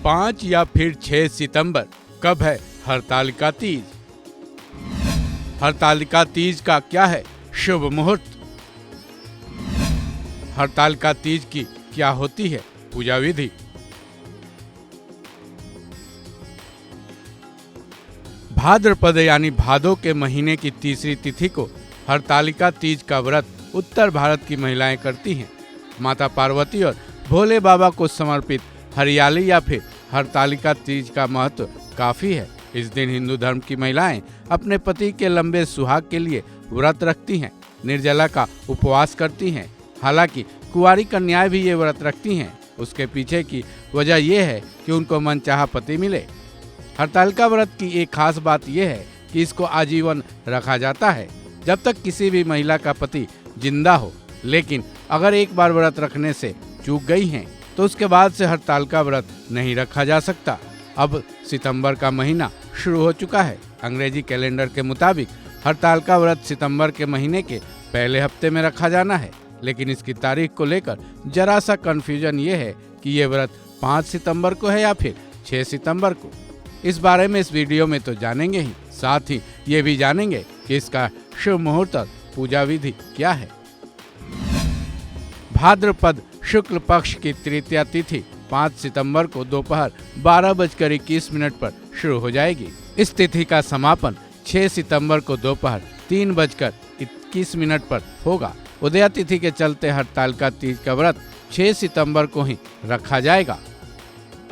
5 या फिर 6 सितंबर कब है हरतालिका तीज? हरतालिका तीज का क्या है शुभ मुहूर्त? हरतालिका तीज की क्या होती है पूजा विधि? भाद्रपद यानी भादो के महीने की तीसरी तिथि को हरतालिका तीज का व्रत उत्तर भारत की महिलाएं करती हैं। माता पार्वती और भोले बाबा को समर्पित हरियाली या फिर हरतालिका तीज का महत्व काफी है। इस दिन हिंदू धर्म की महिलाएं अपने पति के लंबे सुहाग के लिए व्रत रखती हैं, निर्जला का उपवास करती हैं। हालांकि कुंवारी कन्याएं भी ये व्रत रखती हैं। उसके पीछे की वजह यह है कि उनको मनचाहा पति मिले। हरतालिका व्रत की एक खास बात यह है कि इसको आजीवन रखा जाता है जब तक किसी भी महिला का पति जिंदा हो। लेकिन अगर एक बार व्रत रखने से चूक गई हैं तो उसके बाद से हरतालिका व्रत नहीं रखा जा सकता। अब सितंबर का महीना शुरू हो चुका है। अंग्रेजी कैलेंडर के मुताबिक हरतालिका व्रत सितंबर के महीने के पहले हफ्ते में रखा जाना है। लेकिन इसकी तारीख को लेकर जरा सा कंफ्यूजन ये है कि ये व्रत 5 सितंबर को है या फिर 6 सितंबर को। इस बारे में इस वीडियो में तो जानेंगे ही, साथ ही ये भी जानेंगे कि इसका शुभ मुहूर्त और पूजा विधि क्या है। भाद्रपद शुक्ल पक्ष की तृतीया तिथि 5 सितंबर को दोपहर 12:21 पर शुरू हो जाएगी। इस तिथि का समापन 6 सितंबर को दोपहर 3:21 पर होगा। उदया तिथि के चलते हरतालिका तीज का व्रत 6 सितंबर को ही रखा जाएगा।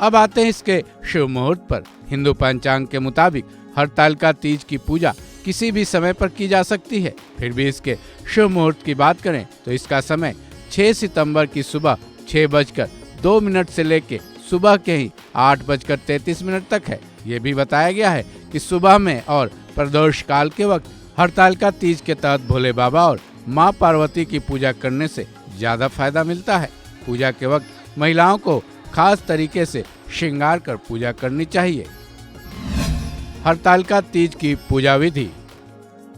अब आते हैं इसके शुभ मुहूर्त पर। हिंदू पंचांग के मुताबिक हरतालिका तीज की पूजा किसी भी समय पर की जा सकती है। फिर भी इसके शुभ मुहूर्त की बात करें तो इसका समय 6 सितंबर की सुबह 6:02 से लेके सुबह के ही 8:33 तक है। ये भी बताया गया है कि सुबह में और प्रदोष काल के वक्त हरतालिका तीज के तहत भोले बाबा और माँ पार्वती की पूजा करने से ज्यादा फायदा मिलता है। पूजा के वक्त महिलाओं को खास तरीके से श्रृंगार कर पूजा करनी चाहिए। हरतालिका तीज की पूजा विधि।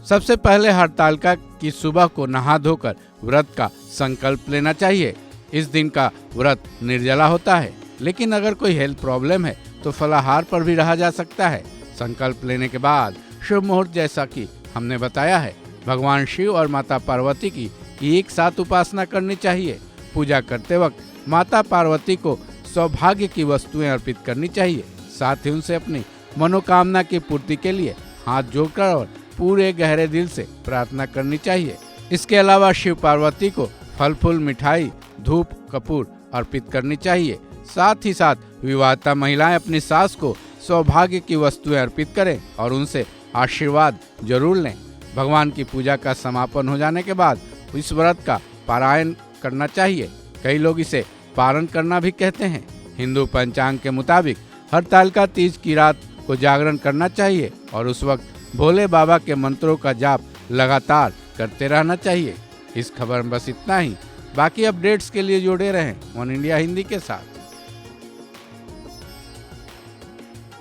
सबसे पहले हरतालिका की सुबह को नहा धोकर व्रत का संकल्प लेना चाहिए। इस दिन का व्रत निर्जला होता है, लेकिन अगर कोई हेल्थ प्रॉब्लम है तो फलाहार पर भी रहा जा सकता है। संकल्प लेने के बाद शुभ मुहूर्त जैसा कि हमने बताया है, भगवान शिव और माता पार्वती की एक साथ उपासना करनी चाहिए। पूजा करते वक्त माता पार्वती को सौभाग्य की वस्तुएं अर्पित करनी चाहिए। साथ ही उनसे अपनी मनोकामना की पूर्ति के लिए हाथ जोड़कर और पूरे गहरे दिल से प्रार्थना करनी चाहिए। इसके अलावा शिव पार्वती को फल फूल, मिठाई, धूप, कपूर अर्पित करनी चाहिए। साथ ही साथ विवाहिता महिलाएं अपनी सास को सौभाग्य की वस्तुएं अर्पित करें और उनसे आशीर्वाद जरूर लें। भगवान की पूजा का समापन हो जाने के बाद इस व्रत का पारायण करना चाहिए। कई लोग इसे पारण करना भी कहते हैं। हिंदू पंचांग के मुताबिक हरतालिका तीज की रात को जागरण करना चाहिए और उस वक्त भोले बाबा के मंत्रों का जाप लगातार करते रहना चाहिए। इस खबर में बस इतना ही। बाकी अपडेट्स के लिए जुड़े रहें वन इंडिया हिंदी के साथ।